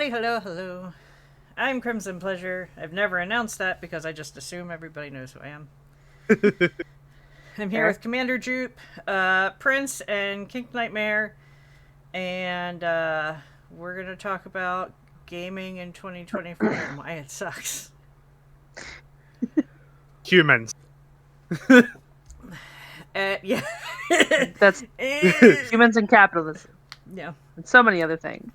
Hi, hello, hello. I'm Crimson Pleasure. I've never announced that because I just assume everybody knows who I am. I'm here with Commander Jupe, Prince, and King Nightmare, and we're going to talk about gaming in 2024 and why it sucks. Humans. Yeah. That's humans and capitalism. Yeah. And so many other things.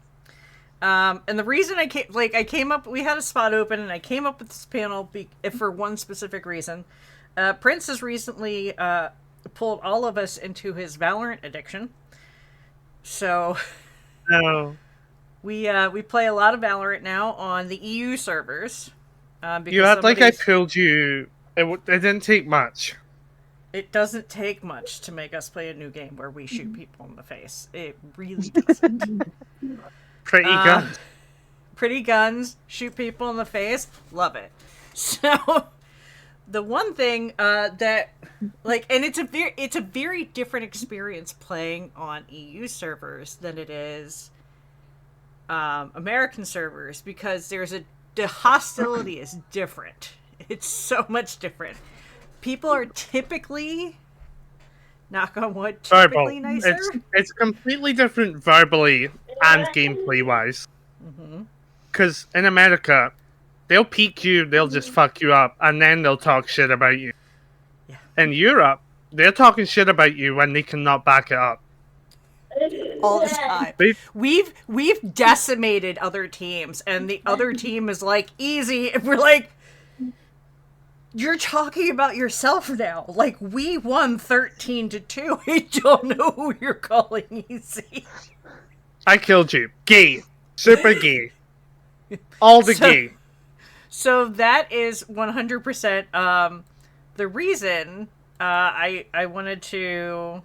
And the reason I came up, we had a spot open, and I came up with this panel for one specific reason. Prince has recently pulled all of us into his Valorant addiction. So, No. we play a lot of Valorant now on the EU servers. You act like I pulled you. It didn't take much. It doesn't take much to make us play a new game where we shoot people in the face. It really doesn't. Pretty guns. Pretty guns, shoot people in the face, love it. So, the one thing that, and it's a very different experience playing on EU servers than it is American servers, because the hostility is different. It's so much different. People are typically, knock on wood, typically nicer. It's completely different verbally and gameplay wise. Because in America, they'll peek you, they'll just fuck you up, and then they'll talk shit about you. Yeah. In Europe, they're talking shit about you when they cannot back it up. All the time. We've decimated other teams, and the other team is like, easy, and we're like, you're talking about yourself now. Like, we won 13-2. I don't know who you're calling easy. I killed you. Gay. Super gay. All the gay. So that is 100% the reason I wanted to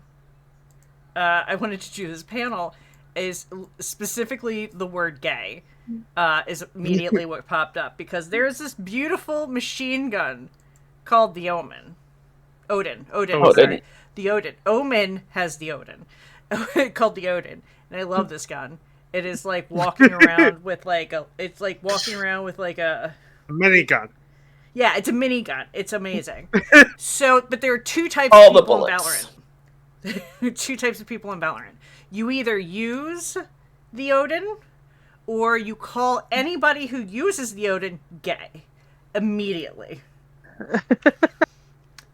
do this panel is specifically the word gay is immediately what popped up, because there's this beautiful machine gun called the Omen. Odin. Sorry. The Odin. Omen has the Odin. Called the Odin. And I love this gun. It is like walking around with a minigun. Yeah, it's a minigun. It's amazing. But there are two types of people in Valorant. Two types of people in Valorant. You either use the Odin, or you call anybody who uses the Odin gay immediately.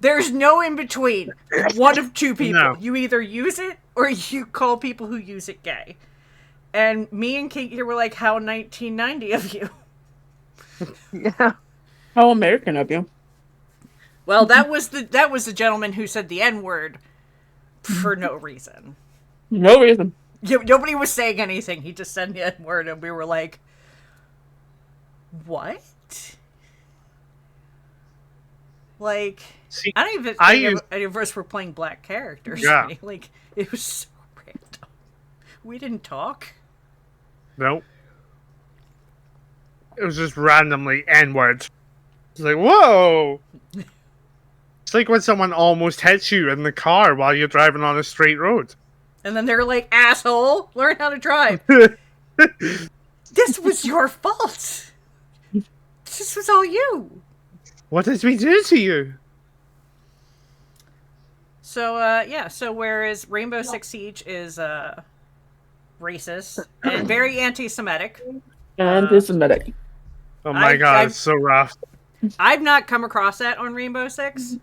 There's no in between. One of two people. No. You either use it, or you call people who use it gay. And me and Kate here were like, how 1990 of you. Yeah. How American of you. Well, that was the gentleman who said the N-word for no reason. No reason. Nobody was saying anything. He just said the N-word, and we were like, what? Like, see, I don't even think any of us were playing black characters. Yeah. Right? Like, it was so random. We didn't talk. Nope. It was just randomly N-words. It's like, whoa! It's like when someone almost hits you in the car while you're driving on a straight road. And then they're like, asshole, learn how to drive. This was your fault. This was all you. What did we do to you? So, so whereas Rainbow Six Siege is, racist and very anti-Semitic. Anti-Semitic. Oh my god, it's so rough. I've not come across that on Rainbow Six.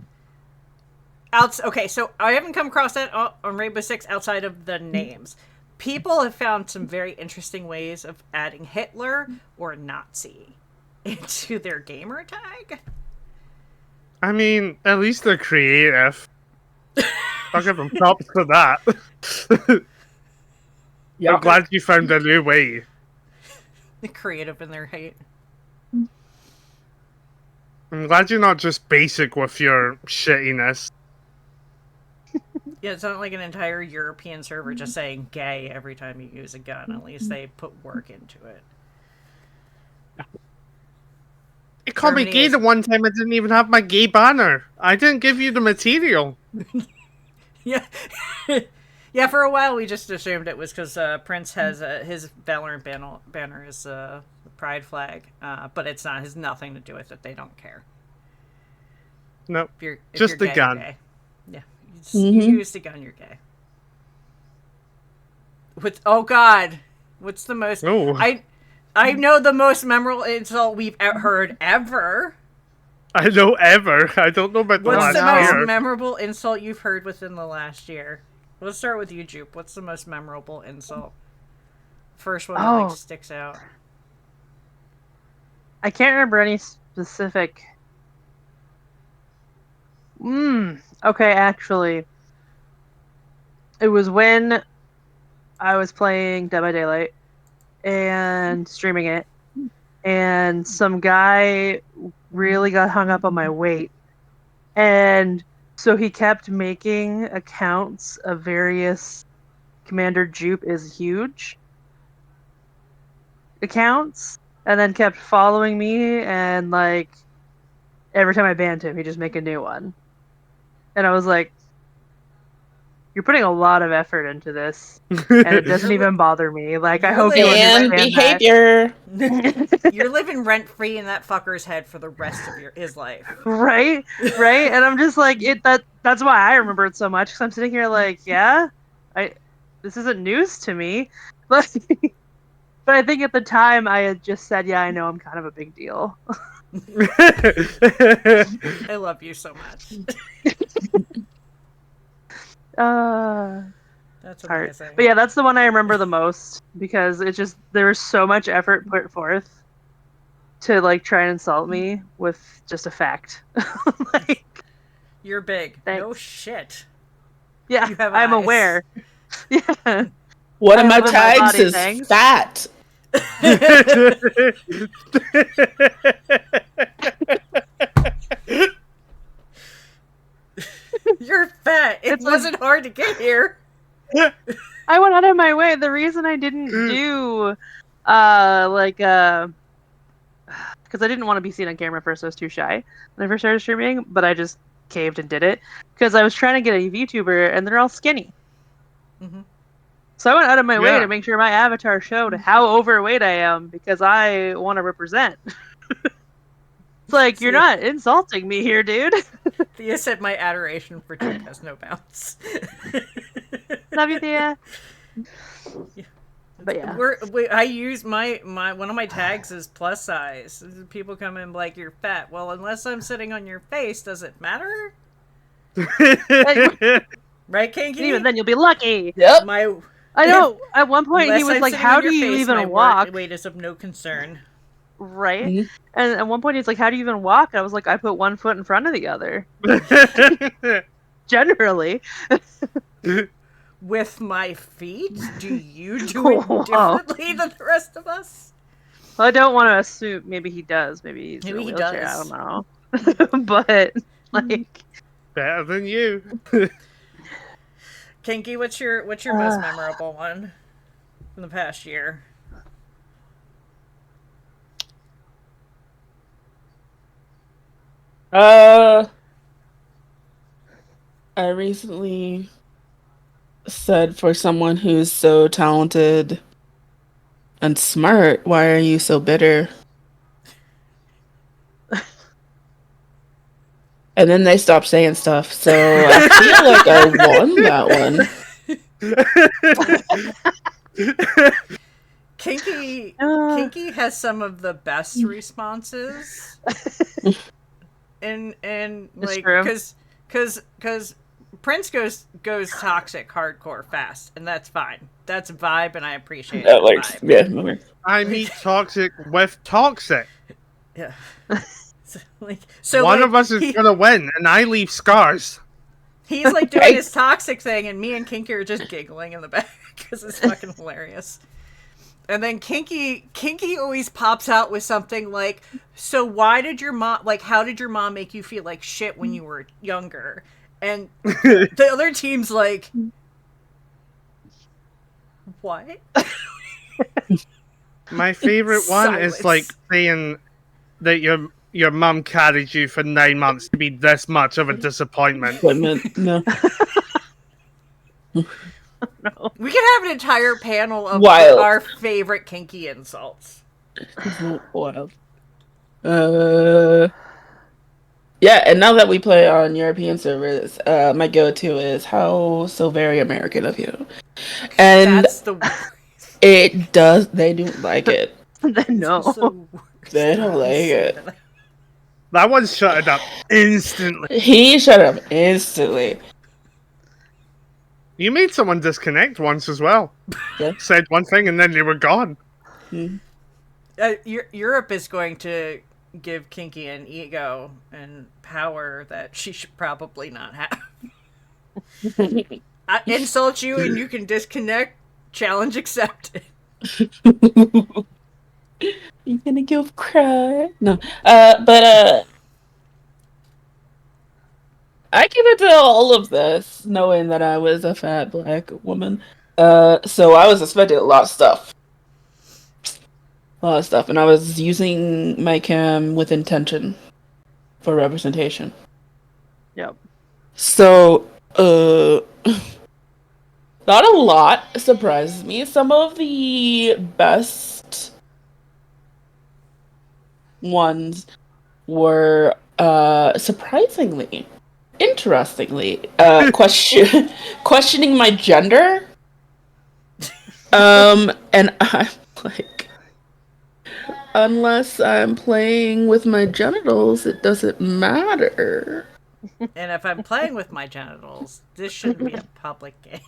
Okay, so I haven't come across that on Rainbow Six outside of the names. People have found some very interesting ways of adding Hitler or Nazi into their gamer tag. I mean, at least they're creative. I'll give them props for that. Yeah. I'm glad you found a new way. They're creative in their hate. I'm glad you're not just basic with your shittiness. Yeah, it's not like an entire European server just saying gay every time you use a gun. At least they put work into it. You called me gay the one time I didn't even have my gay banner. I didn't give you the material. Yeah. Yeah, for a while we just assumed it was because Prince has his Valorant banner is the pride flag, but it's not. It has nothing to do with it. They don't care. No, If just you're the gay, gun. you're gay. Yeah, you Mhm. use the gun. You're gay. Oh God, what's the most? Oh. I know the most memorable insult we've heard ever. I know ever. I don't know about the What's last the most year. memorable insult you've heard within the last year? Let's start with you, Jupe. What's the most memorable insult? First one that like Oh. sticks out. I can't remember any specific. Okay, actually, it was when I was playing Dead by Daylight and streaming it, and some guy really got hung up on my weight, and so he kept making accounts of various Commander Jupe is huge accounts, and then kept following me, and like every time I banned him, he'd just make a new one. And I was like, you're putting a lot of effort into this, and it doesn't even bother me. Like, I You're hope you living- And understand behavior. that. You're living rent free in that fucker's head for the rest of his life. Right? Right? And I'm just like, that's why I remember it so much, because I'm sitting here like, yeah, this isn't news to me. But I think at the time I had just said, yeah, I know I'm kind of a big deal. I love you so much. That's Hard. amazing. But yeah, that's the one I remember the most, because it's just there was so much effort put forth to like try and insult me with just a fact. Like, You're big. No Thanks. shit. yeah, You have I'm eyes. aware. Yeah. One I of my live in my tags body, is thanks. fat. You're fat. It It's like- wasn't hard to get here. I went out of my way. The reason I didn't do because I didn't want to be seen on camera first. I was too shy when I first started streaming, but I just caved and did it because I was trying to get a VTuber and they're all skinny. Mhm. So I went out of my way Yeah. to make sure my avatar showed how overweight I am because I want to represent. It's like, you're See? not insulting me here, dude. Thea said my adoration for Jupe has no bounds. Love you, Thea. But yeah. I use my one of my tags is plus size. People come in like, you're fat. Well, unless I'm sitting on your face, does it matter? Right, Kinky? And even then, you'll be lucky. Yep. My I know. At one point, he unless was I'm like, sitting "How on do your you face, my even walk?" weight is of no concern. Right? Mhm. And at one point, he's like, "How do you even walk?" I was like, "I put one foot in front of the other." Generally, With my feet? Do you do it Wow. differently than the rest of us? well, I don't want to assume. Maybe he does. Maybe he's Maybe in a he wheelchair. does. I don't know. But like, Better than you. Kinky, what's your most memorable one from the past year? I recently said, for someone who's so talented and smart, why are you so bitter? And then they stopped saying stuff, so I feel like I won that one. Kinky has some of the best responses. and It's like true. cuz Prince goes toxic hardcore fast, and that's fine. That's a vibe, and I appreciate That that works. vibe. Yeah, that works. I meet toxic with toxic. Yeah. So One like, of us is gonna win, and I leave scars. he's like doing Right. his toxic thing, and me and Kinky are just giggling in the back because it's fucking hilarious. And then Kinky always pops out with something like, "So why did your mom how did your mom make you feel like shit when you were younger?" And the other team's like, "What?" My favorite one is Silence. like saying that your mum carried you for 9 months to be this much of a disappointment. Women, no. No. We can have an entire panel of Wild. our favorite kinky insults. Wild. Yeah, and now that we play on European servers, my go-to is "How so very American of you," and That's the worst. it does. They don't like it. No. That's the worst. They don't like it. That one shut it up instantly. He shut up instantly. You made someone disconnect once as well. Yeah. Said one thing and then they were gone. Europe is going to give Kinky an ego and power that she should probably not have. I insult you and you can disconnect. Challenge accepted. You gonna give cry? No. But I give it to all of this, knowing that I was a fat black woman. So I was expecting a lot of stuff. And I was using my cam with intention for representation. Yep. So, not a lot surprises me. Some of the best ones were, surprisingly, interestingly, questioning my gender. And I'm like, unless I'm playing with my genitals, it doesn't matter. And if I'm playing with my genitals, this shouldn't be a public game.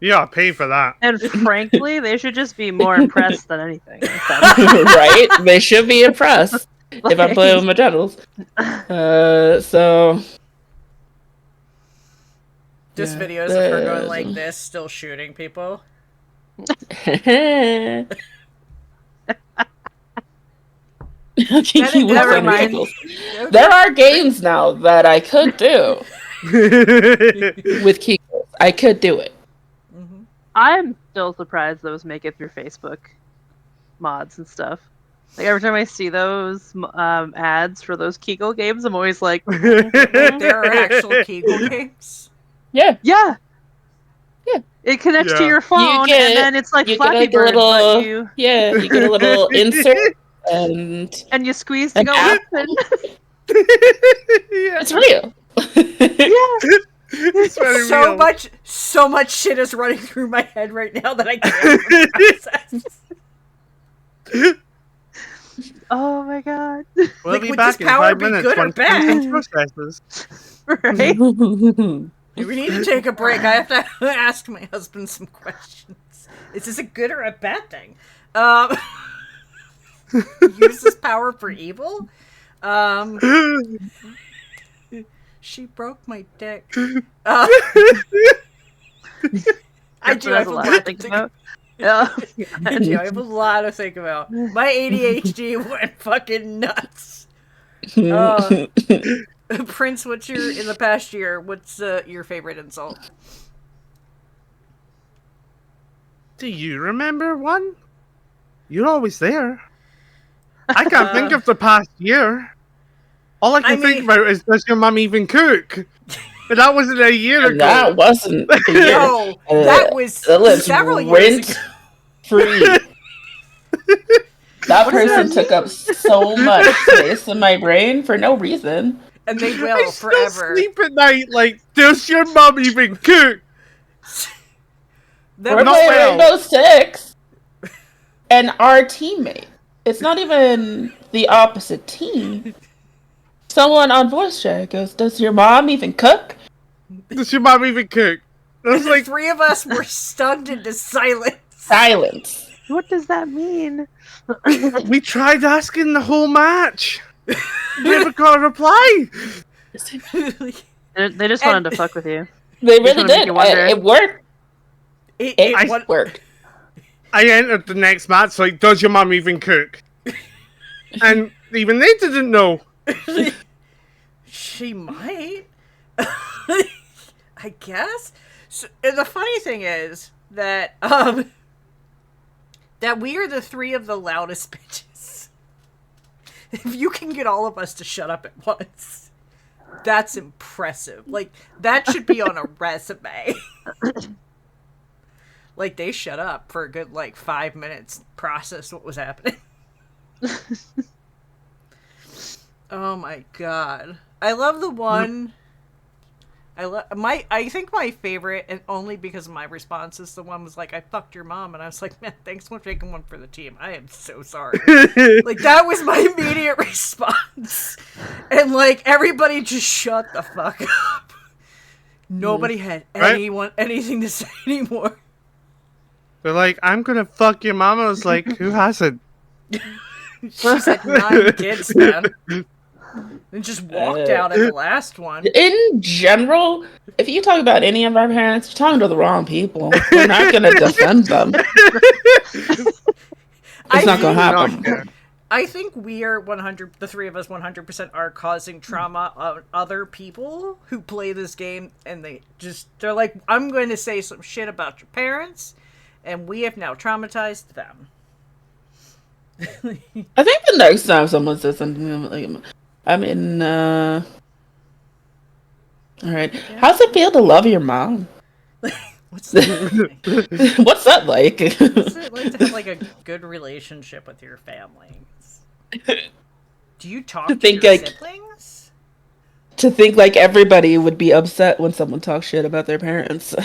Yeah, pay for that. And frankly, they should just be more impressed than anything. Right? They should be impressed if I'm playing with my genitals. So... Just Yeah, videos of her going like this, still shooting people. That reminds me. There are games now that I could do with Kegels. I could do it. I'm still surprised those make it through Facebook mods and stuff. Like every time I see those ads for those Kegel games, I'm always like, There are actual Kegel games. Yeah. yeah. Yeah. It connects to Yeah. your phone, get- and then it's like you Flappy get like a Bird, little- but you get a little insert, and you squeeze to An go app? up, and it's real. yeah. It's very So real. so much shit is running through my head right now that I can't process. Oh my god. We'll Like, be would back this in power 5 be minutes good or once bad? everything processes. Right? We need to take a break. I have to ask my husband some questions. Is this a good or a bad thing? Use this power for evil? She broke my dick. I do. I That's have a lot to think about. Yeah. I do. I have a lot to think about. My ADHD went fucking nuts. Prince, what's in the past year? What's your favorite insult? Do you remember one? You're always there. I can't think of the past year. All I can think about is, does your mum even cook? But that wasn't a year ago. That wasn't a year. No, that was several years rent ago. free. That person took up so much space in my brain for no reason. And they will I still forever. sleep at night like, does your mum even cook? That We're not playing well. Rainbow Six, and our teammate. It's not even the opposite team. Someone on voice chat goes, "Does your mom even cook?" Does your mum even cook? I was the like, three of us were stunned into silence. Silence. What does that mean? we tried asking the whole match. Never got a reply. They just wanted to fuck with you. They Just really wanna make did. you wonder. It worked. It It worked. I entered the next match like, does your mum even cook? And even they didn't know. She might. I guess. So, and the funny thing is that that we are the three of the loudest bitches. If you can get all of us to shut up at once. That's impressive. Like, that should be on a resume. Like, they shut up for a good, 5 minutes, process what was happening. Oh my god. I love the one... I think my favorite, and only because of my response, is the one was like, I fucked your mom, and I was like, man, thanks for taking one for the team. I am so sorry. That was my immediate response. And everybody just shut the fuck up. Nobody had anything to say anymore. They're like, I'm gonna fuck your mom. I was like, who hasn't? She's had 9 kids, man. And just walked out at the last one. In general, if you talk about any of our parents, you're talking to the wrong people. We're not going to defend them. It's not going to happen. I think we are the 3 of us 100% are causing trauma on other people who play this game, and they're like, I'm going to say some shit about your parents, and we have now traumatized them. I think the next time someone says something alright. Yeah. How's it feel to love your mom? What's that? What's that like? What's it like to have a good relationship with your family? Do you talk to your siblings? To think everybody would be upset when someone talks shit about their parents.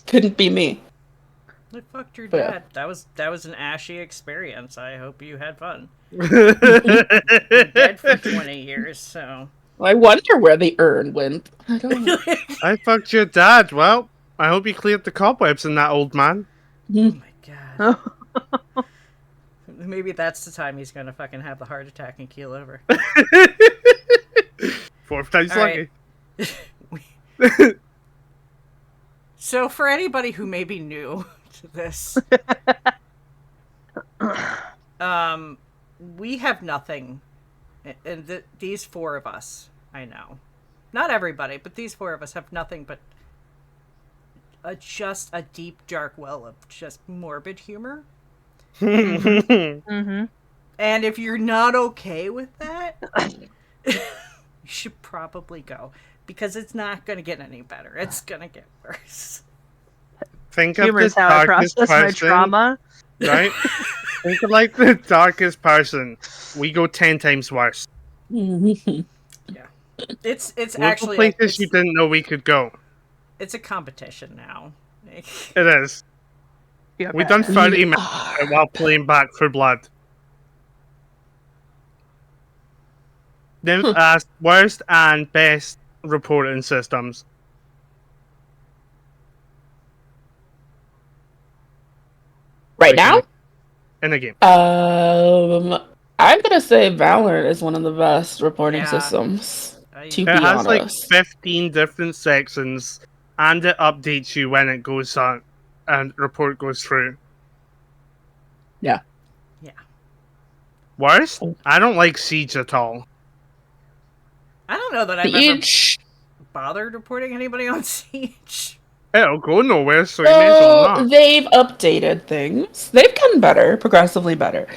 Couldn't be me. I fucked your dad. Yeah. That was an ashy experience. I hope you had fun. You're dead for 20 years, so. I wonder where the urn went. I don't know. I fucked your dad. Well, I hope you cleared the cobwebs in that old man. Oh my god. Maybe that's the time he's gonna fucking have the heart attack and keel over. 4th time's lucky. Right. So, for anybody who may be new to this, we have nothing, and these 4 of us, I know, not everybody, but these 4 of us have nothing but just a deep, dark well of just morbid humor. Mm-hmm. And if you're not okay with that, you should probably go, because it's not going to get any better. It's going to get worse. Think of the how I darkest process person, my trauma. Right? Think of the darkest person. We go 10 times worse. Yeah. It's actually places you didn't know we could go. It's a competition now. It is. Yeah, We've done 30 minutes while playing Back for Blood. They've asked worst and best reporting systems. Right now? In the game. I'm gonna say Valorant is one of the best reporting systems. To be honest. 15 different sections, and it updates you when it goes on, and report goes through. Yeah. Yeah. Worst? I don't like Siege at all. I don't know that I've ever bothered reporting anybody on Siege. It'll go nowhere, so you may as well not. They've updated things. They've gotten better, progressively better.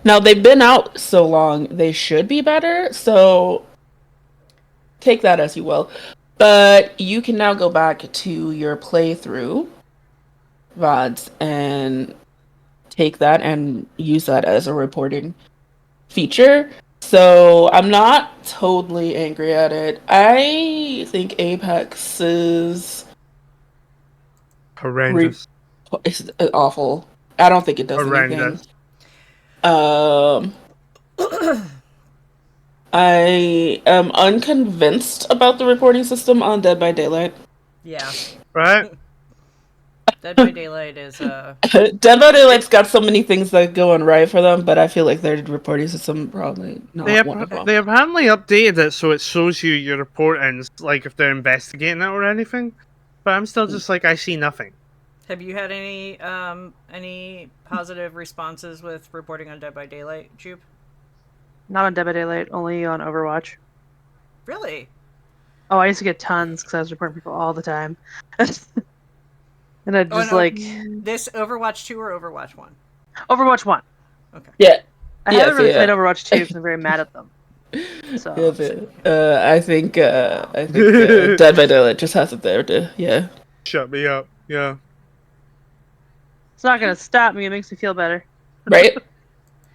Now, they've been out so long, they should be better, so take that as you will. But you can now go back to your playthrough VODs and take that and use that as a reporting feature. So I'm not totally angry at it. I think Apex is horrendous. It's awful. I don't think it does anything. I am unconvinced about the reporting system on Dead by Daylight. Yeah. Right? Dead by Daylight is Dead by Daylight's got so many things that go on right for them, but I feel like their reporting system probably not one of them. They apparently updated it so it shows you your reportings, like if they're investigating it or anything. But I'm still just like, I see nothing. Have you had any positive responses with reporting on Dead by Daylight, Jupe? Not on Dead by Daylight, only on Overwatch. Really? Oh, I used to get tons because I was reporting people all the time. And I'd just This Overwatch 2 or Overwatch 1? Overwatch 1. Okay. Yeah. I haven't really played Overwatch 2 because I'm very mad at them. So I think Dead by Daylight just has it there to Shut me up. Yeah. it's not gonna stop me. It makes me feel better. right.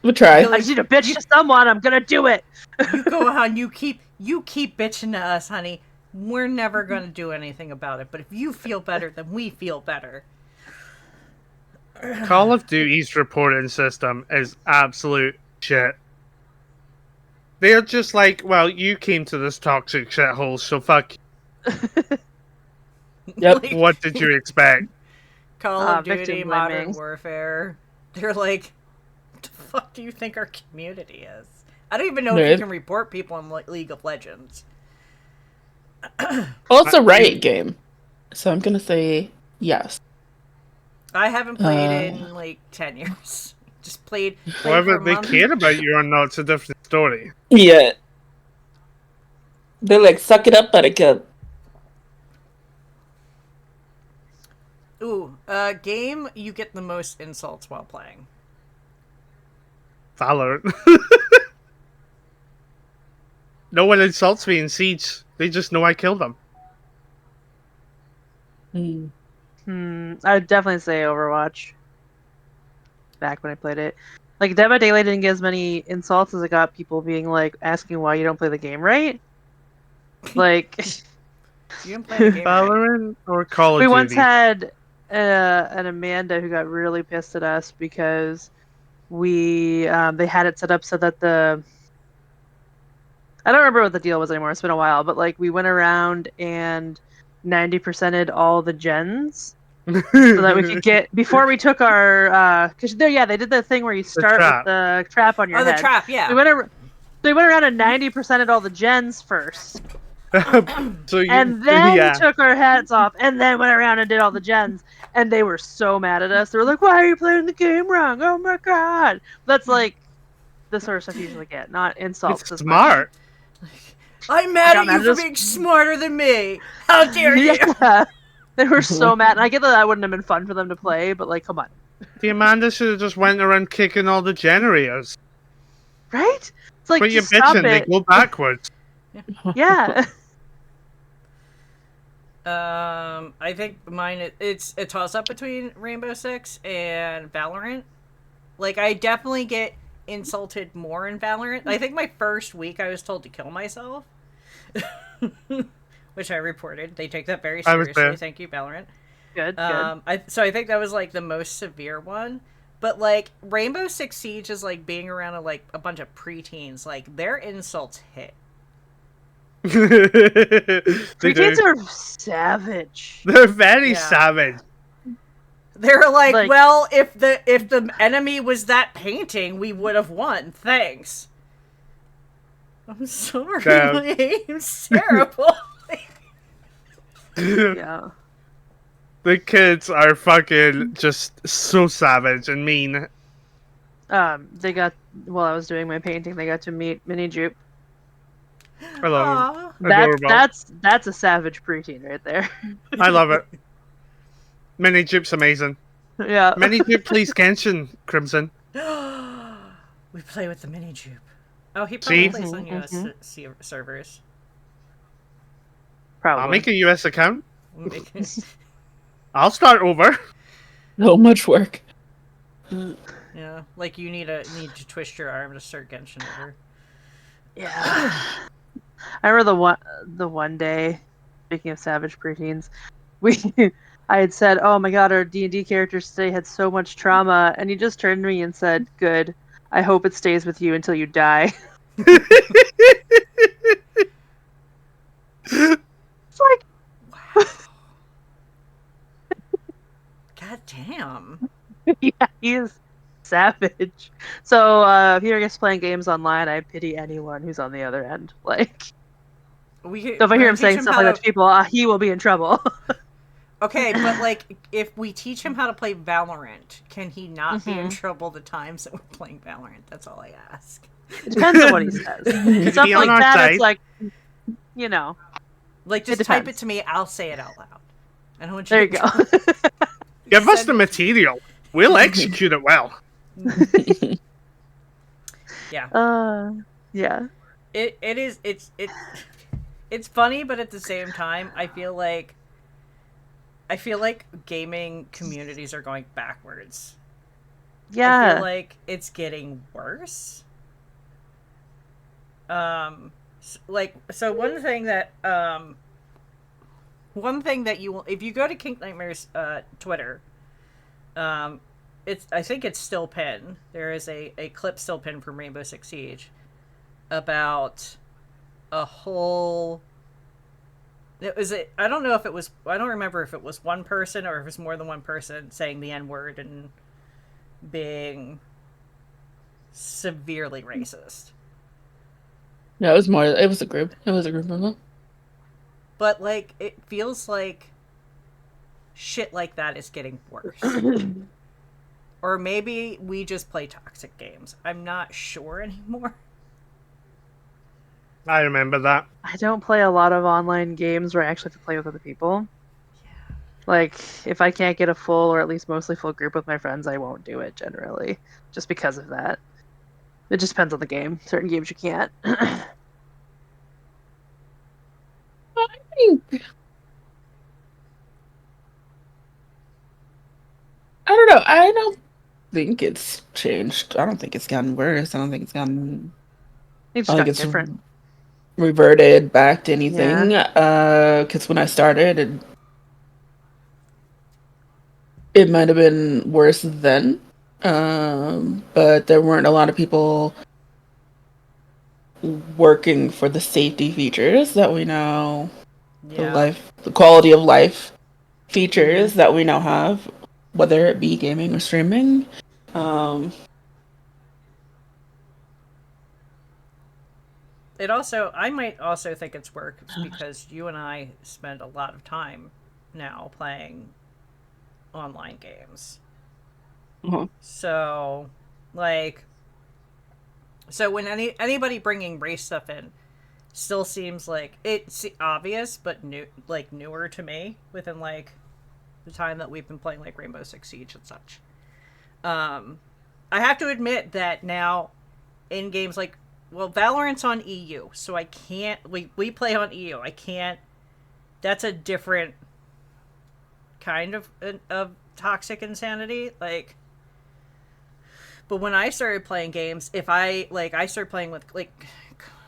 We'll try. Really? I just need to bitch to someone. I'm gonna do it. You go on. You keep bitching to us, honey. We're never gonna do anything about it. But if you feel better, then we feel better. Call of Duty's reporting system is absolute shit. They're just like, well, you came to this toxic shithole, so fuck. Yep. Like, What did you expect? Call of Duty, victim Modern blaming. Warfare. They're like, what the fuck do you think our community is? I don't even know if you Right. can report people in League of Legends. Well, it's a Riot game, so I'm gonna say yes. I haven't played in like 10 years. Just played for Whether a they month. care about you or not, it's a different story. Yeah. They're like, suck it up, buttercup. Ooh, game you get the most insults while playing. Valorant. No one insults me in Siege. They just know I killed them. I would definitely say Overwatch. Back when I played it, like Dead by Daylight didn't get as many insults as it got people being like asking why you don't play the game right. Like You didn't play the game right. Valorant or Call of we Duty? once had an Amanda who got really pissed at us because we they had it set up so that I don't remember what the deal was anymore. It's been a while, but like we went around and 90%ed all the gens so that we could get before we took our because they did the thing where you start with the trap on your Oh, head. the trap, yeah. We went around and 90%ed all the gens first, So you, and then yeah. took our hats off, and then went around and did all the gens. And they were so mad at us. They were like, "Why are you playing the game wrong? Oh my god!" That's like the sort of stuff you usually get, not insults. It's as smart. I'm mad got at you mad for at us. being smarter than me. How dare you? Yeah. They were so mad. And I get that wouldn't have been fun for them to play, but like, come on. The Amanda should have just went around kicking all the generators. Right? It's like, When you're just stop bitching, they it. go backwards. Yeah. I think mine it's a toss up between Rainbow Six and Valorant. Like, I definitely get insulted more in Valorant. I think my first week I was told to kill myself, which I reported. They take that very I was seriously. there. Thank you, Valorant. Good. So I think that was like the most severe one. But like Rainbow Six Siege is like being around a bunch of preteens. Like, their insults hit. Preteens are savage. They're very Yeah. savage. They're like, Like- well, if the enemy was that painting, we would have won. Thanks. I'm sorry, Damn. my aim's terrible. Yeah. The kids are fucking just so savage and mean. They got, while I was doing my painting, they got to meet Mini Jupe. I love Aw. them. Adorable. That's a savage preteen right there. I love it. Mini Jupe's amazing. Yeah. Mini Jupe plays Genshin, Crimson. We play with the mini jupe. Oh, he probably See? plays on US servers. Probably. I'll make a US account. Make- I'll start over. So much work. yeah, like you need to twist your arm to start Genshin over. Yeah. I remember the one day, speaking of savage preteens, I had said, "Oh my god, our D&D characters today had so much trauma," and he just turned to me and said, "Good. I hope it stays with you until you die." It's like, God damn. yeah, he is savage. So if you're just playing games online, I pity anyone who's on the other end. Like, so if I hear him saying stuff like that to people, he will be in trouble. Okay, but like, if we teach him how to play Valorant, can he not be in trouble the times that we're playing Valorant? That's all I ask. It depends on what he says. Stuff be on like our that, side. it's like, you know. Like, just It type it depends. to me. I'll say it out loud. I don't want you There you to go. Give us Send the it- material. We'll execute it well. Yeah. Yeah. it's funny, but at the same time, I feel like gaming communities are going backwards. I feel Yeah. like it's getting worse. So one thing that you will, if you go to Kink Nightmare's Twitter, um, I think it's still pinned. There is a clip still pinned from Rainbow Six Siege about a whole. I don't know if it was. I don't remember if it was one person or if it was more than one person saying the N word and being severely racist. Yeah, it was more. It was a group. It was a group of them. But like, it feels like shit like that is getting worse. Or maybe we just play toxic games. I'm not sure anymore. I remember that. I don't play a lot of online games where I actually have to play with other people. Like, if I can't get a full or at least mostly full group with my friends, I won't do it generally, just because of that. It just depends on the game. Certain games you can't. I think I don't know. I don't think it's changed. I don't think it's gotten worse. I don't think it's gotten. It's I just don't think gotten it's different. reverted back to anything. Yeah. Because when I started, it might have been worse then. But there weren't a lot of people working for the safety features that we now, Yeah. the quality of life Mm-hmm. features that we now have, whether it be gaming or streaming. Um, I might also think it's work because you and I spend a lot of time now playing online games. uh-huh. So, like, so when anybody bringing race stuff in still seems like it's obvious, but newer to me within like the time that we've been playing like Rainbow Six Siege and such. Um, I have to admit that now in games like, well, Valorant's on EU, so I can't. We play on EU. I can't. That's a different kind of toxic insanity. Like, but when I started playing games, if I started playing with like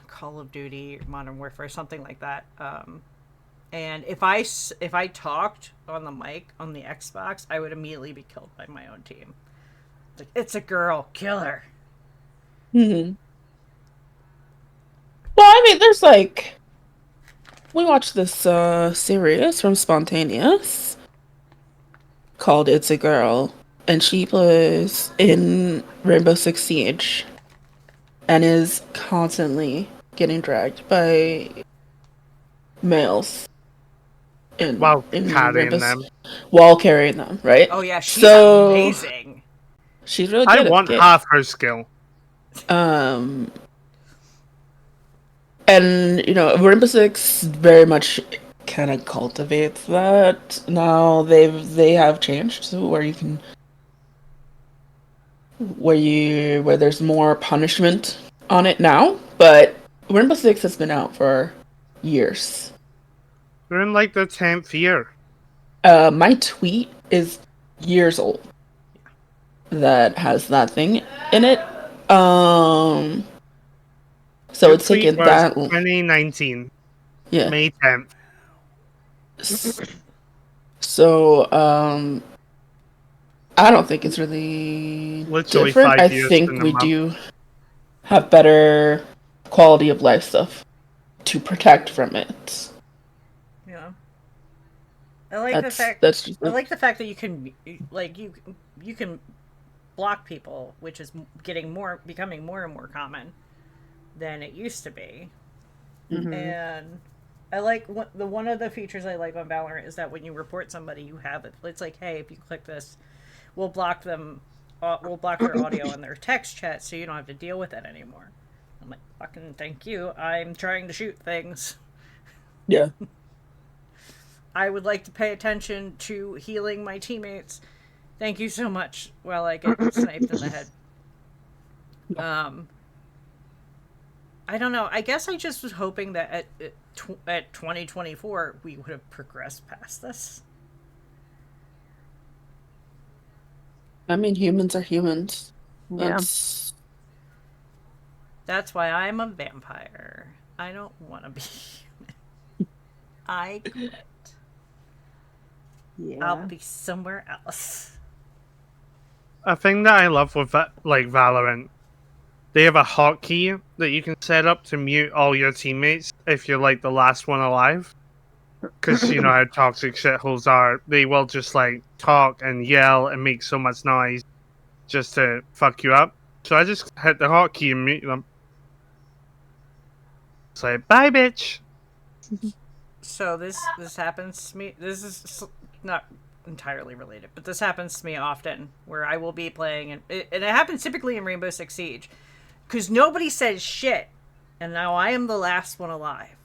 Call of Duty, Modern Warfare, something like that. And if I talked on the mic on the Xbox, I would immediately be killed by my own team. Like, it's a girl, kill her. Mhm. Well, I mean, there's like we watched this series from Spontaneous called "It's a Girl," and she plays in Rainbow Six Siege and is constantly getting dragged by males While in carrying Rainbows them. while carrying them, right? Oh yeah, she's So amazing. she's really I good at the want game. half her skill. Um, and Rainbow Six very much kind of cultivates that. Now they have changed to where you can where there's more punishment on it now, but Rainbow Six has been out for years. They're in like the 10th year. My tweet is years old that has that thing in it. So Your it's tweet taken was that 2019, yeah. May 10th. So I don't think it's really Literally different. 5 I years think in a we month. do have better quality of life stuff to protect from it. Yeah. I like the That's fact that's just I it. like the fact that you can like you can block people, which is becoming more and more common than it used to be. Mm-hmm. And I like one of the features I like on Valorant is that when you report somebody, you have it. It's like, hey, if you click this, we'll block them. We'll block their audio and their text chat, so you don't have to deal with it anymore. I'm like, fucking thank you. I'm trying to shoot things. Yeah. I would like to pay attention to healing my teammates. Thank you so much. While I get sniped in the head. Um, I don't know. I guess I just was hoping that at 2024 we would have progressed past this. I mean, humans are humans. Yeah. That's why I'm a vampire. I don't want to be human. I quit. I'll Yeah. be somewhere else. A thing that I love with like Valorant, they have a hotkey that you can set up to mute all your teammates if you're like the last one alive. Because you know how toxic shitholes are. They will just like talk and yell and make so much noise just to fuck you up. So I just hit the hotkey and mute them. It's like, bye, bitch. So this happens to me. This is not entirely related, but this happens to me often where I will be playing, and it happens typically in Rainbow Six Siege, because nobody says shit, and now I am the last one alive,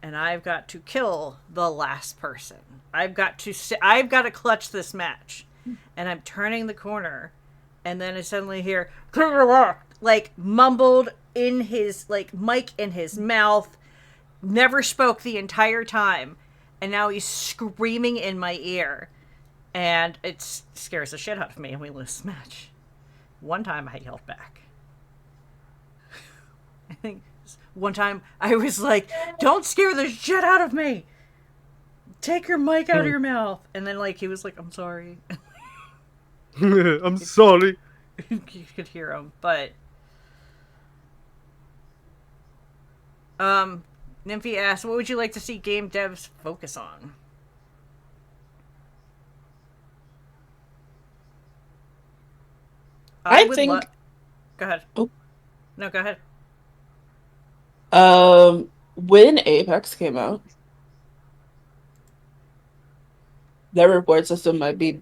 and I've got to kill the last person. I've got to clutch this match, and I'm turning the corner, and then I suddenly hear like mumbled in his like mic in his mouth, never spoke the entire time, and now he's screaming in my ear, and it scares the shit out of me, and we lose the match. One time I yelled back. I think one time I was like, "Don't scare the shit out of me. Take your mic out of your mouth." And then like he was like, "I'm sorry." I'm sorry. You could hear him, but Nymphy asks, "What would you like to see game devs focus on?" I think. Go ahead. Oh. No, go ahead. When Apex came out, their reward system might be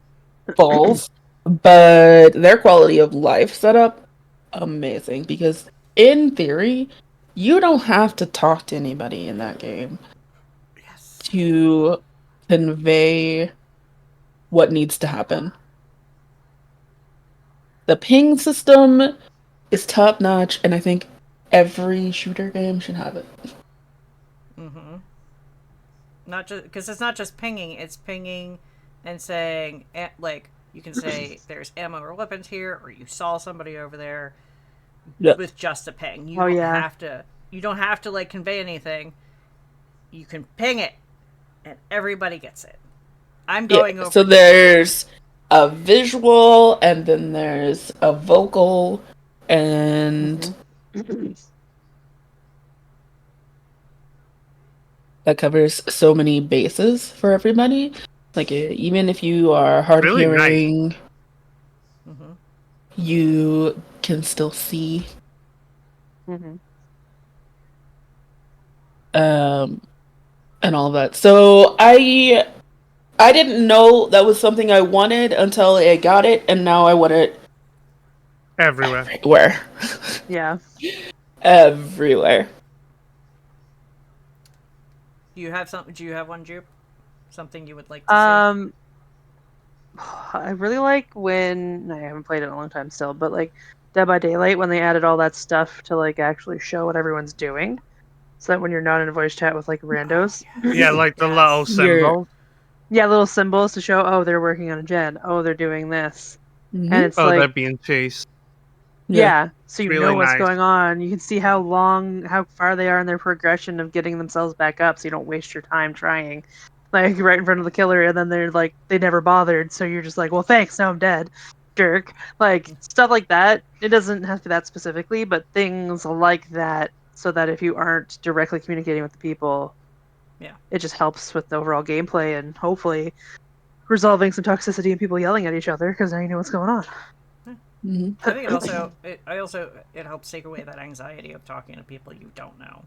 balls, but their quality of life setup, amazing. Because in theory, you don't have to talk to anybody in that game Yes. to convey what needs to happen. The ping system is top notch, and I think every shooter game should have it. Mm-hmm. Not just because it's not just pinging; it's pinging and saying like you can say there's ammo or weapons here, or you saw somebody over there Yep. with just a ping. You Oh, don't yeah. have to. You don't have to like convey anything. You can ping it, and everybody gets it. I'm going over. So there's a visual, and then there's a vocal, and that covers so many bases for everybody. Like even if you are hard of Really hearing, Mm-hmm. you can still see. Mm-hmm. And all of that. So I didn't know that was something I wanted until I got it, and now I want it Everywhere. everywhere. Yeah. Everywhere. Do you have something? Do you have one, Jupe? Something you would like to see? I really like when I haven't played it in a long time still, but like Dead by Daylight when they added all that stuff to like actually show what everyone's doing, so that when you're not in a voice chat with like randos, Yeah, like the little Yes. symbol. yeah, little symbols to show, oh, they're working on a gen, oh, they're doing this, Mhm. and it's Oh, they're like, being chased. yeah, so you Really know what's nice. going on. You can see how far they are in their progression of getting themselves back up, so you don't waste your time trying. Like right in front of the killer, and then they're like, they never bothered, so you're just like, well, thanks, now I'm dead, jerk. Like stuff like that. It doesn't have to be that specifically, but things like that, so that if you aren't directly communicating with the people, Yeah. it just helps with the overall gameplay and hopefully resolving some toxicity and people yelling at each other because now you know what's going on. Mhm. I think it helps take away that anxiety of talking to people you don't know.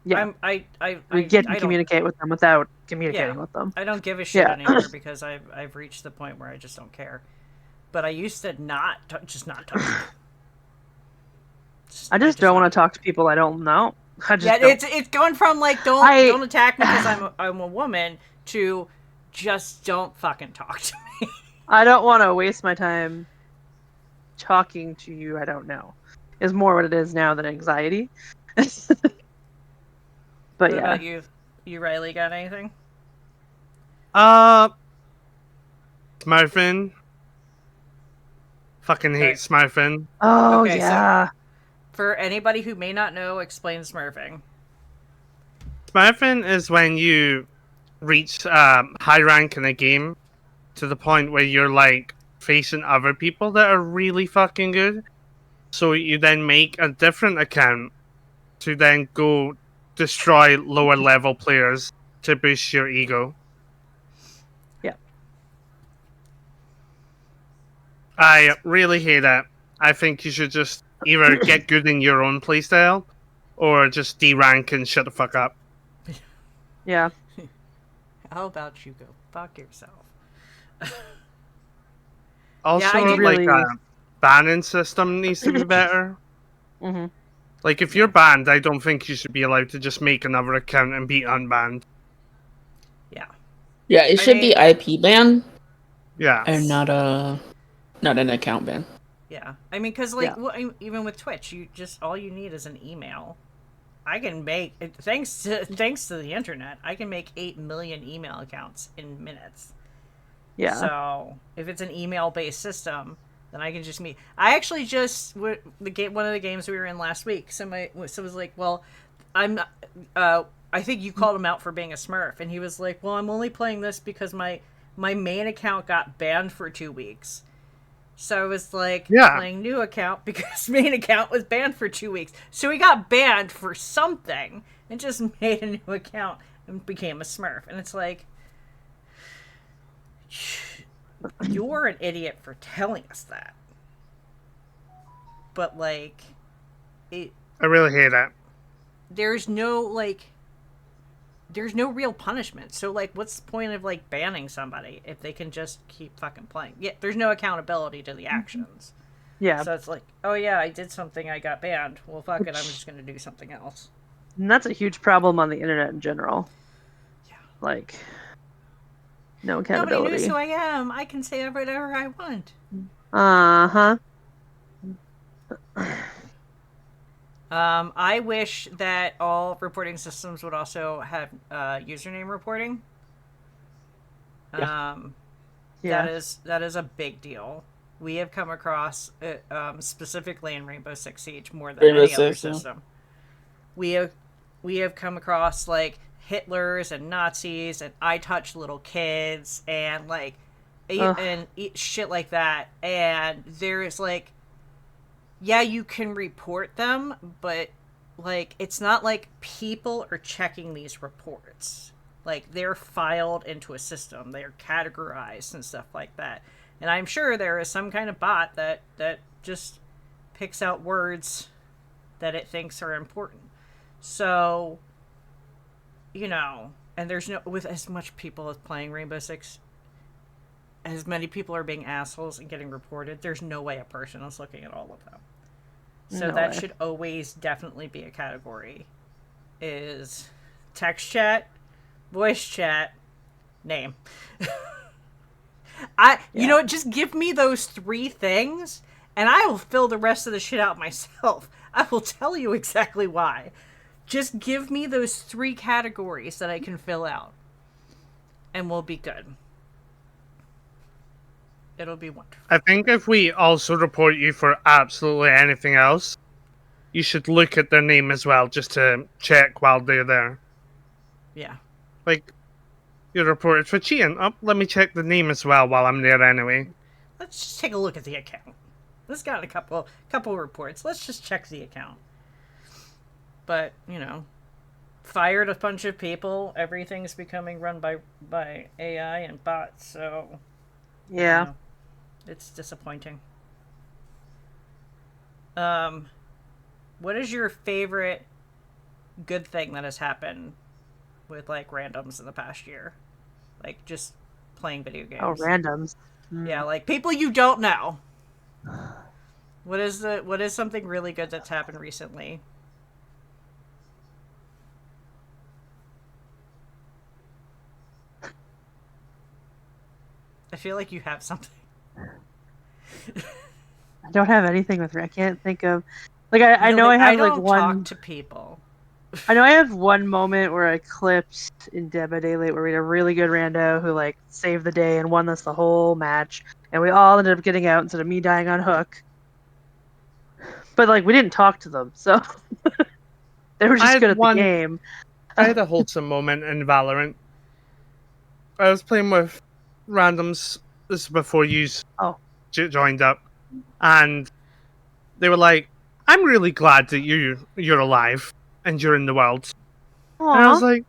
Yeah, I we get to don't communicate with them without communicating with them. I don't give a shit Yeah. anymore because I've reached the point where I just don't care. But I used to just not talk. I just don't want to talk to people I don't know. I just Yeah, don't. it's going from like don't attack me because I'm a woman to just don't fucking talk to me. I don't want to waste my time talking to you I don't know. is more what it is now than anxiety. But What yeah. about you? You, Riley, got anything? Smurfing. Fucking hate Okay. Smurfing. Oh Okay, so yeah. for anybody who may not know, explain smurfing. Smurfing is when you reach high rank in a game to the point where you're like facing other people that are really fucking good. So you then make a different account to then go destroy lower level players to boost your ego. Yeah. I really hate it. I think you should just either get good in your own playstyle or just D-rank and shut the fuck up. Yeah. How about you go fuck yourself? Also, I do- like, Really. banning system needs to be better. Hmm. Like, if you're banned, I don't think you should be allowed to just make another account and be unbanned. Yeah. Yeah, it I should mean, be IP ban Yeah. and not an account ban. yeah. I mean, because like, Yeah. even with Twitch, you just all you need is an email. I can make thanks to the internet. I can make 8 million email accounts in minutes. Yeah. So if it's an email based system, then I can just meet. I actually just the game one of the games we were in last week. Somebody was like, "Well, I'm." I think you called him out for being a Smurf, and he was like, "Well, I'm only playing this because my main account got banned for 2 weeks." So I was like, Yeah. playing new account because main account was banned for 2 weeks. So he got banned for something and just made a new account and became a Smurf. And it's like, you're an idiot for telling us that. But like, it I really hate it. there's no like there's no real punishment. So like, what's the point of like banning somebody if they can just keep fucking playing? Yeah, there's no accountability to the actions. Yeah. So it's like, oh yeah, I did something, I got banned. Well, fuck it, I'm just gonna do something else. And that's a huge problem on the internet in general. Yeah. Like, no Nobody knows accountability. who I am. I can say whatever I want. Uh-huh. I wish that all reporting systems would also have username reporting. Yeah. That is a big deal. We have come across it, specifically in Rainbow Six Siege more than Rainbow any other Six, yeah. system. We have come across like Hitlers and Nazis and I touch little kids and like Ugh. and shit like that. And there's like, yeah, you can report them, but like it's not like people are checking these reports. Like they're filed into a system, they're categorized and stuff like that. And I'm sure there is some kind of bot that just picks out words that it thinks are important. So, you know, and there's no with as much people as playing Rainbow Six, as many people are being assholes and getting reported, there's no way a person is looking at all of them. So No that way. should always definitely be a category. Is text chat, voice chat, name. You know what, just give me those 3 things and I will fill the rest of the shit out myself. I will tell you exactly why. Just give me those 3 categories that I can fill out. And we'll be good. It'll be wonderful. I think if we also report you for absolutely anything else, you should look at their name as well, just to check while they're there. Yeah. Like, you're reported for cheating. Oh, let me check the name as well while I'm there anyway. Let's just take a look at the account. It's got a couple reports. Let's just check the account. But, you know, fired a bunch of people. Everything's becoming run by AI and bots, so Yeah. you know, it's disappointing. What is your favorite good thing that has happened with like randoms in the past year? Like just playing video games. Oh, randoms. Yeah, like people you don't know. What is something really good that's happened recently? I feel like you have something. I don't have anything with. I can't think of Like I know I have like don't one. talk to people. I know I have one moment where I clipped in Dead by Daylight where we had a really good rando who like saved the day and won us the whole match, and we all ended up getting out instead of me dying on hook. But like we didn't talk to them, so they were I just had good at the one. game. I had a wholesome moment in Valorant. I was playing with randoms. This is before you Oh, joined up, and they were like, "I'm really glad that you're alive and you're in the world." And I was aw, like,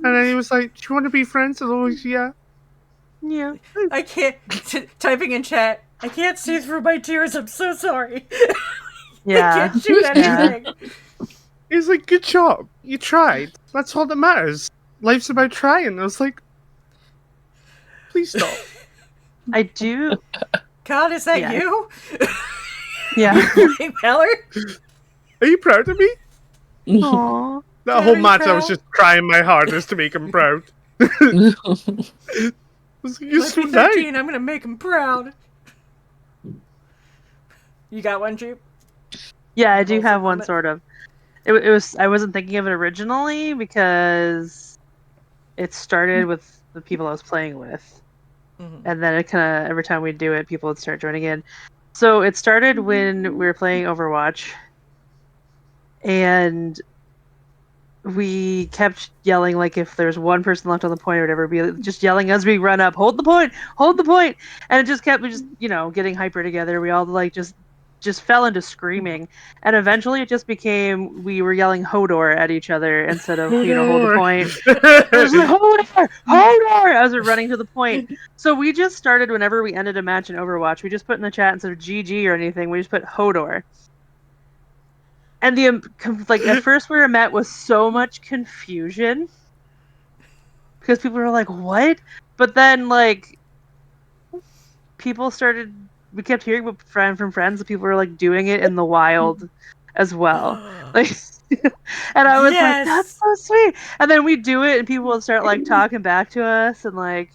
and then he was like, "Do you want to be friends?" I was always, yeah. yeah, I can't typing in chat. I can't see through my tears. I'm so sorry. I yeah, can't shoot yeah. anything. He was like, "Good job, you tried. That's all that matters. Life's about trying." I was like, "Please stop." I do. God, is that Yeah. you? Yeah. Hey, Peller? Are you proud of me? Aw. That Dad, whole are you match, I was proud? just trying my hardest to make him proud. I was like, "You're Let so me nice." 13. I'm gonna make him proud. You got one, Jupe? Yeah, I do Wholesome have one moment? sort of. It was. I wasn't thinking of it originally because it started with the people I was playing with, Mhm. and then it kind of every time we do it, people would start joining in. So it started when we were playing Overwatch, and we kept yelling like if there's one person left on the point or whatever, be just yelling as we run up, hold the point, and it just kept we just getting hyper together. We all like just fell into screaming, and eventually it just became we were yelling Hodor at each other instead of hold the Hodor. point. It was like Hodor as we're running to the point. So we just started whenever we ended a match in Overwatch, we just put in the chat instead of GG or anything, we just put Hodor. And the like at first we were met with so much confusion because people were like, "What?" But then like people started. We kept hearing from friends that people were like doing it in the wild as well. Like, and I was like, "That's Yes! so sweet." And then we do it, and people would start like talking back to us, and like,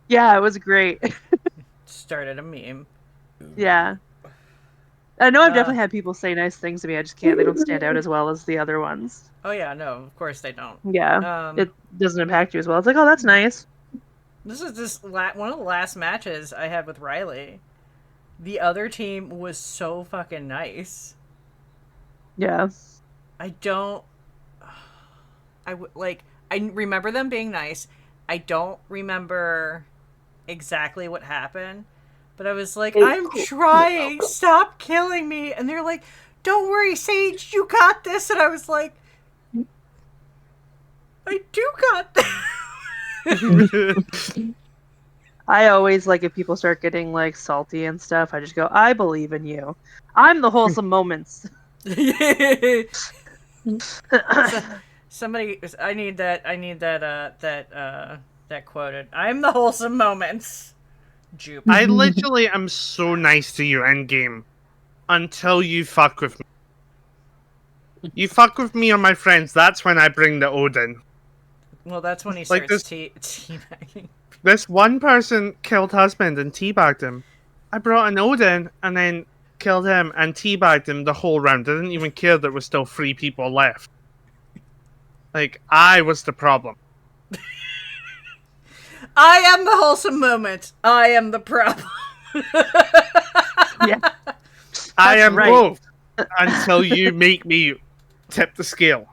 yeah, it was great. Started a meme. Yeah, I know I've Uh, definitely had people say nice things to me. I just can't. They don't stand out as well as the other ones. oh, yeah, no, of course they don't. Yeah, Um, it doesn't impact you as well. It's like, oh, that's nice. this is one of the last matches I had with Riley. The other team was so fucking nice. Yeah. I don't. I remember them being nice. I don't remember exactly what happened, but I was like, It's I'm cool. You're trying. welcome. Stop killing me. And they're like, don't worry, Sage, you got this. And I was like, I do got this. I always like if people start getting like salty and stuff, I just go, I believe in you. I'm the wholesome moments. So, somebody, I need that quoted. I'm the wholesome moments. Jupe. I literally am so nice to you endgame until you fuck with me. You fuck with me or my friends, that's when I bring the Odin. Well, that's when he Like starts teabagging. this one person killed husband and teabagged him. I brought an Odin and then killed him and teabagged him the whole round. I didn't even care there was still 3 people left. Like, I was the problem. I am the wholesome moment. I am the problem. Yeah. I am right. both until you make me tip the scale.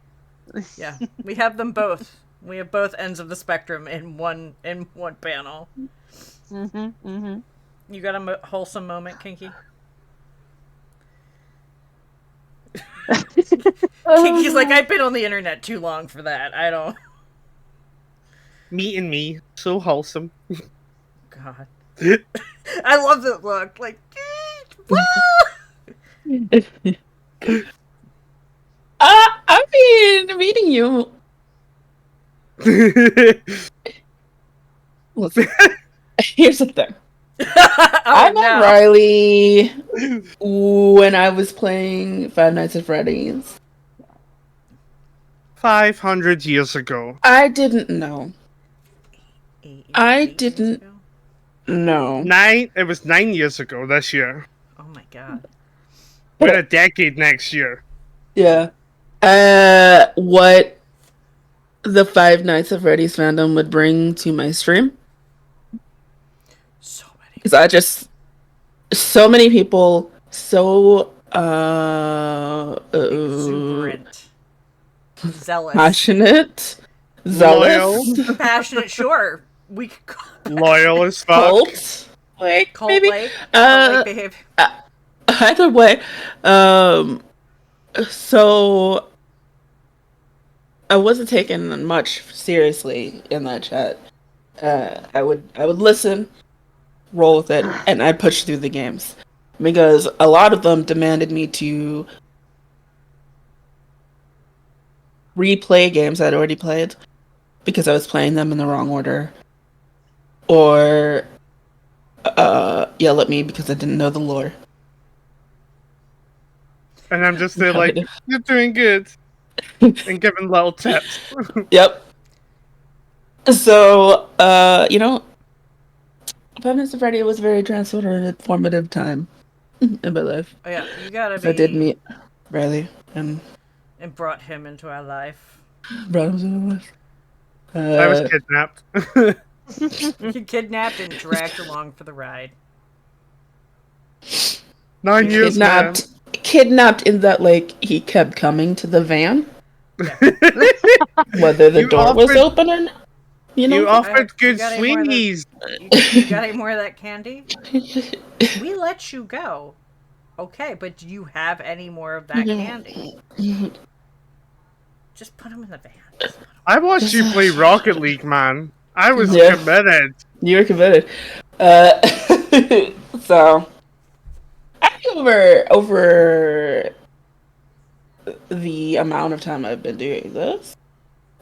Yeah, we have them both. We have both ends of the spectrum in one panel. You got a wholesome moment, Kinky? Kinky's like, I've been on the internet too long for that. I don't. Me and me, so wholesome. God, I love that look. Like, I mean, meeting you. Listen, here's the thing. I met no. Riley when I was playing Five Nights at Freddy's. 500 years ago. I didn't know. I 8 years didn't ago? know. It was 9 years ago this year. Oh my god. We're a decade next year. Yeah. What the Five Nights at Freddy's fandom would bring to my stream? So many. Because so many people, Exuberant. Zealous. passionate, Loyal. zealous, Passionate, sure. We could call it Loyal as fuck. cult, like maybe. cult-like. Cult-like behavior. Either way, so I wasn't taken much seriously in that chat. I would listen, roll with it, and I'd push through the games because a lot of them demanded me to replay games I'd already played because I was playing them in the wrong order, or yell at me because I didn't know the lore. And I'm just there like, you're doing good. And giving little tips. Yep. So, Five Nights at Freddy was a very transformative time in my life. Oh, yeah, you gotta be. I did meet Riley and brought him into our life. brought him to my life. I was kidnapped. You kidnapped and dragged along for the ride. 9 years, man. Kidnapped in that, like, he kept coming to the van. Yeah. Whether the door was open or not. You offered good got swingies. You got any more of that candy? We let you go. Okay, but do you have any more of that candy? Just put them in the van. I watched you play Rocket League, man. I was committed. You were committed. So, I think over the amount of time I've been doing this,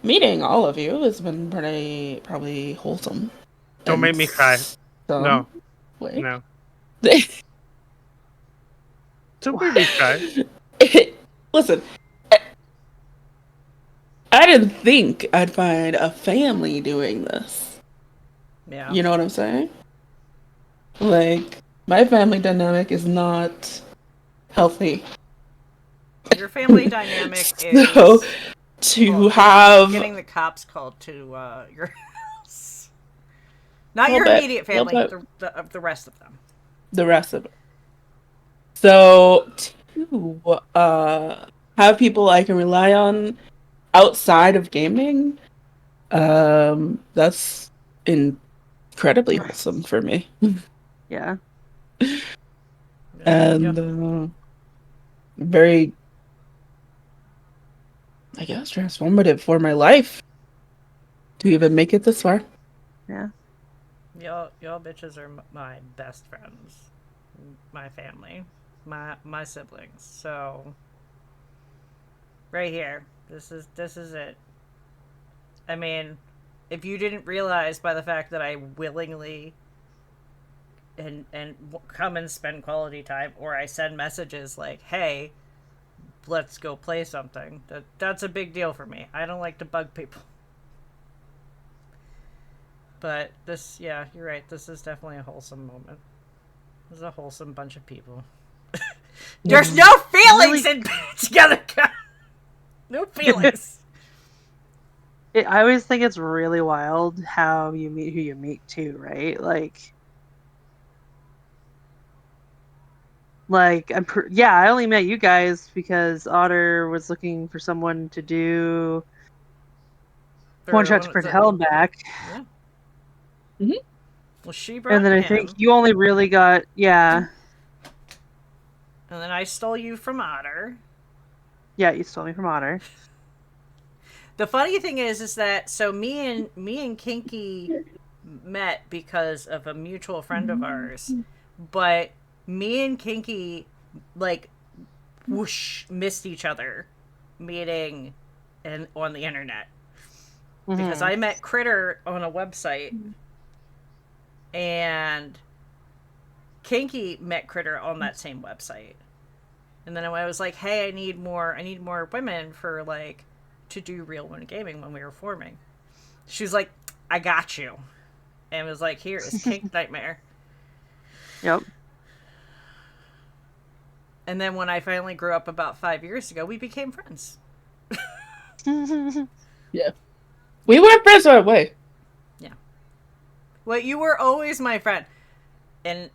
meeting all of you has been probably wholesome. Don't make me cry. No. Wait. No. Don't make me cry. Listen, I didn't think I'd find a family doing this. Yeah. You know what I'm saying? Like, my family dynamic is not healthy. Your family dynamic So, is have getting the cops called to your house. Not your immediate family, the rest of them. The rest of it. So, to have people I can rely on outside of gaming, that's incredibly wholesome for me. Yeah. And very, I guess, transformative for my life to even make it this far. Yeah. Y'all bitches are my best friends, my family, my siblings. So right here, this is it. I mean, if you didn't realize by the fact that I willingly and come and spend quality time, or I send messages like, "Hey, let's go play something," that's a big deal for me. I don't like to bug people. But this, yeah, you're right. This is definitely a wholesome moment. This is a wholesome bunch of people. There's no feelings in TogetherCon. No feelings. I always think it's really wild how you meet who you meet too, right? Like I only met you guys because Otter was looking for someone to do One Shot to Hell and Back. Yeah. Mm-hmm. Well, she brought and then him. I think you only really got And then I stole you from Otter. Yeah, you stole me from Otter. The funny thing is that so me and Kinky met because of a mutual friend of ours, but me and Kinky like whoosh missed each other meeting and on the internet because I met Critter on a website and Kinky met Critter on that same website, and then I was like, hey, I need more women for like to do Real Women Gaming when we were forming. She was like, I got you, and was like, here is Kink Nightmare. Yep. And then when I finally grew up about 5 years ago, we became friends. Yeah. We weren't friends right away. Yeah. Well, you were always my friend. And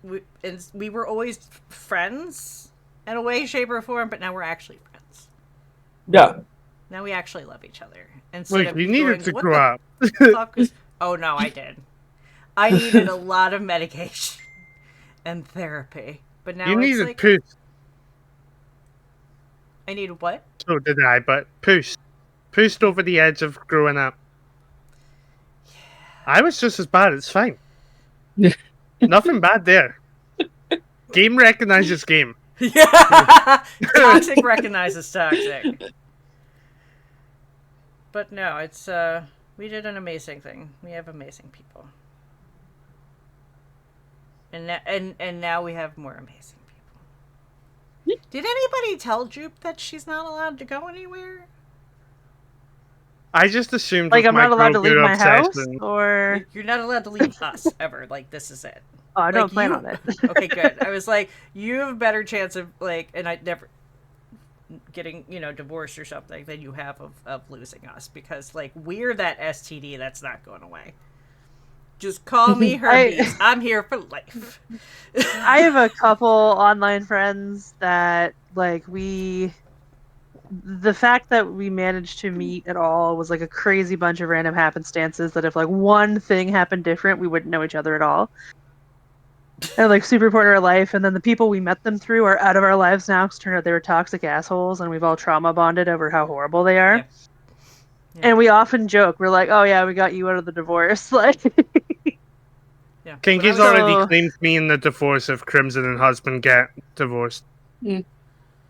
we were always friends in a way, shape, or form, but now we're actually friends. Yeah. Now we actually love each other. Instead Like, of you me needed going, to what grow up. the fuck is... Oh, no, I did. I needed a lot of medication and therapy. But now You it's needed like... push. I need what? So did I, but pushed. Pushed over the edge of growing up. I was just as bad, it's fine. Nothing bad there. Game recognizes game. Yeah! Toxic recognizes toxic. But no, it's, we did an amazing thing. We have amazing people. And now we have more amazing people. Did anybody tell Jupe that she's not allowed to go anywhere? I just assumed Like, with I'm my not allowed to leave girl my house, obsession. or You're not allowed to leave us ever. Like, this is it. oh, I don't Like, plan you... on it. Okay, good. I was like, you have a better chance of, like, and I never getting, divorced or something than you have of losing us, because, like, we're that STD that's not going away. Just call me Hermes. I'm here for life. I have a couple online friends that, like, the fact that we managed to meet at all was like a crazy bunch of random happenstances that if like one thing happened different, we wouldn't know each other at all. And like super important in our life, and then the people we met them through are out of our lives now because turned out they were toxic assholes, and we've all trauma bonded over how horrible they are. Yeah. Yeah. And we often joke, we're like, "Oh yeah, we got you out of the divorce." Like, Yeah. Kinky's When I was- already claimed me in the divorce if Crimson and husband get divorced. Mm.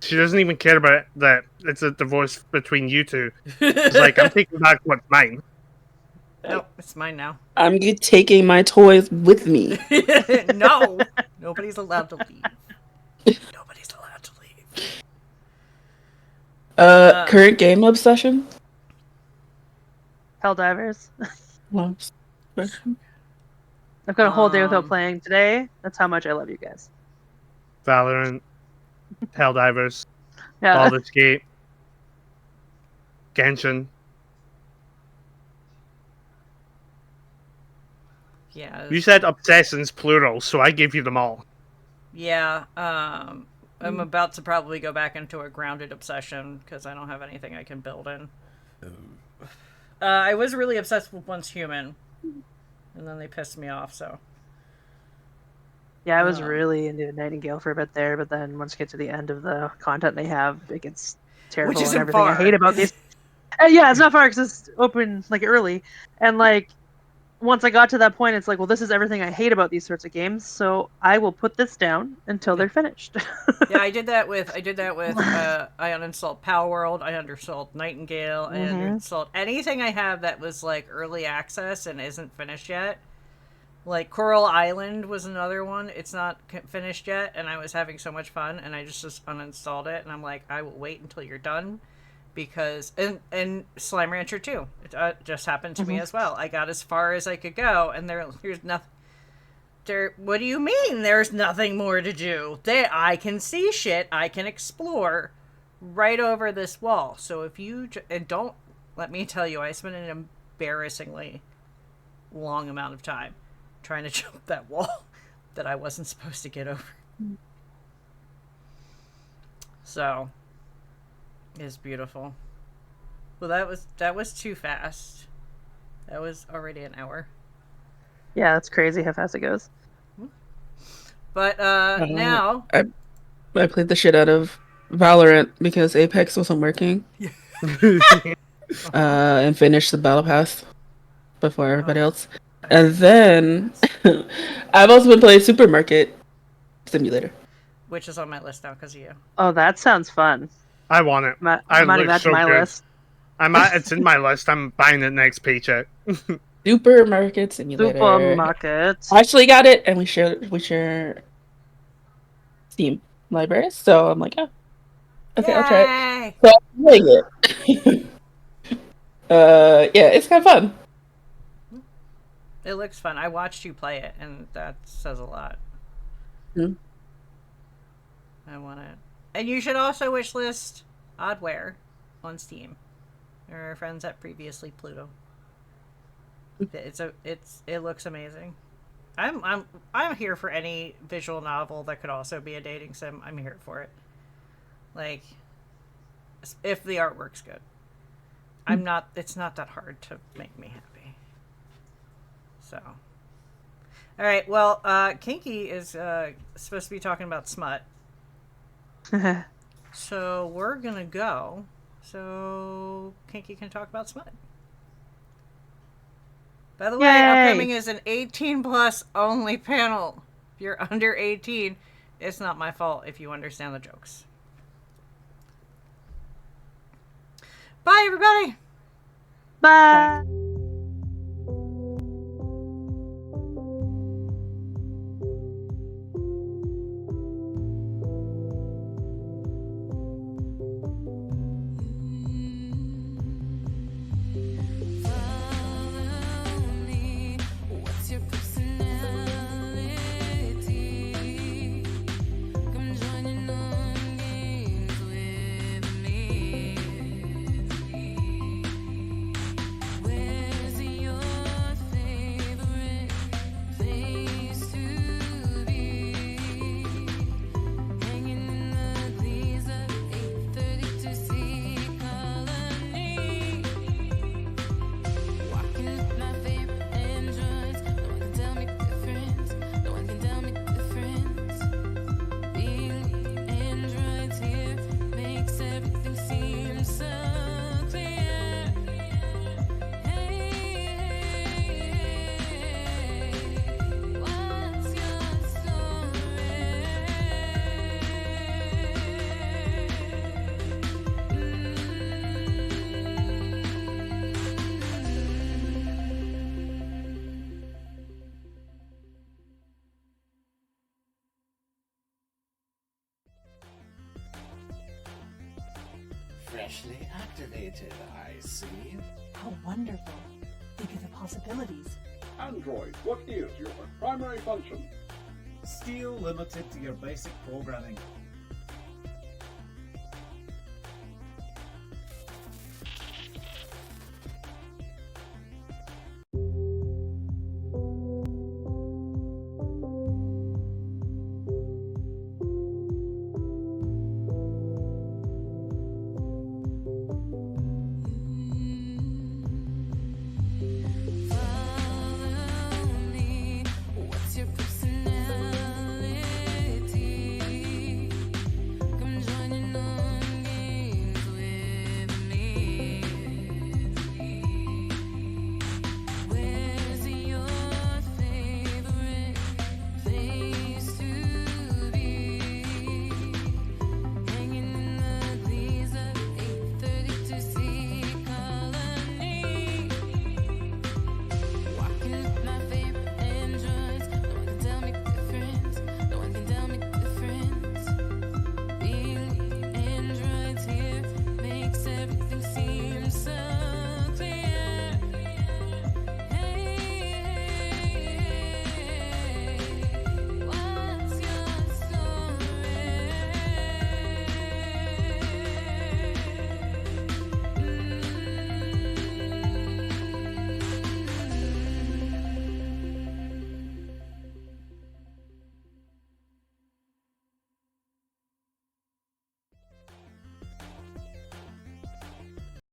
She doesn't even care about it, that it's a divorce between you two. She's like, I'm taking back what's mine. Nope, it's mine now. I'm taking my toys with me. No, nobody's allowed to leave. Nobody's allowed to leave. Current game obsession? Helldivers. Last question. I've got a whole day without Um, playing today. That's how much I love you guys. Valorant, Helldivers, Yeah. Baldur's Gate, Genshin. Yeah. You said obsessions plural, so I gave you them all. Yeah. I'm about to probably go back into a grounded obsession because I don't have anything I can build in. I was really obsessed with Once Human, and then they pissed me off. So. Yeah, I was really into Nightingale for a bit there, but then once you get to the end of the content they have, it gets terrible Which isn't and everything I far. hate about these. Yeah, it's not far because it's open like early, and like once I got to that point, it's like, well, this is everything I hate about these sorts of games, so I will put this down until they're finished. Yeah, I did that with. I uninstalled Power World. I uninstalled Nightingale. I uninstalled anything I have that was like early access and isn't finished yet. Like Coral Island was another one. It's not finished yet, and I was having so much fun, and I just uninstalled it, and I'm like, I will wait until you're done, because and Slime Rancher 2, it just happened to me as well. I got as far as I could go, and there's nothing. What do you mean? There's nothing more to do. I can see shit. I can explore right over this wall. So if you and don't let me tell you, I spent an embarrassingly long amount of time trying to jump that wall that I wasn't supposed to get over. So, it's beautiful. Well, that was too fast. That was already an hour. Yeah, it's crazy how fast it goes. But now I played the shit out of Valorant because Apex wasn't working. And finished the battle pass before everybody else. And then I've also been playing Supermarket Simulator. which is on my list now because of you. Oh, that sounds fun. I want it. I'm I adding that to my list. It's in my list. I'm buying it next paycheck. Supermarket Simulator. Supermarket. I actually got it, and we share Steam libraries. So I'm like, oh, okay, I'll try it. So I'm playing it. Yeah, it's kind of fun. It looks fun. I watched you play it, and that says a lot. Hmm. I want it. And you should also wishlist Oddwear on Steam. Our friends at Previously Pluto. It looks amazing. I'm here for any visual novel that could also be a dating sim. I'm here for it. Like, if the artwork's good. It's not that hard to make me happy. So. Alright, well, Kinky is supposed to be talking about smut. So we're gonna go so Kinky can talk about smut. By the way, upcoming is an 18 plus only panel. If you're under 18, it's not my fault if you understand the jokes. Bye, everybody. Bye. Freshly activated, I see. How wonderful. Think of the possibilities. Android, what is your primary function? Still limited to your basic programming.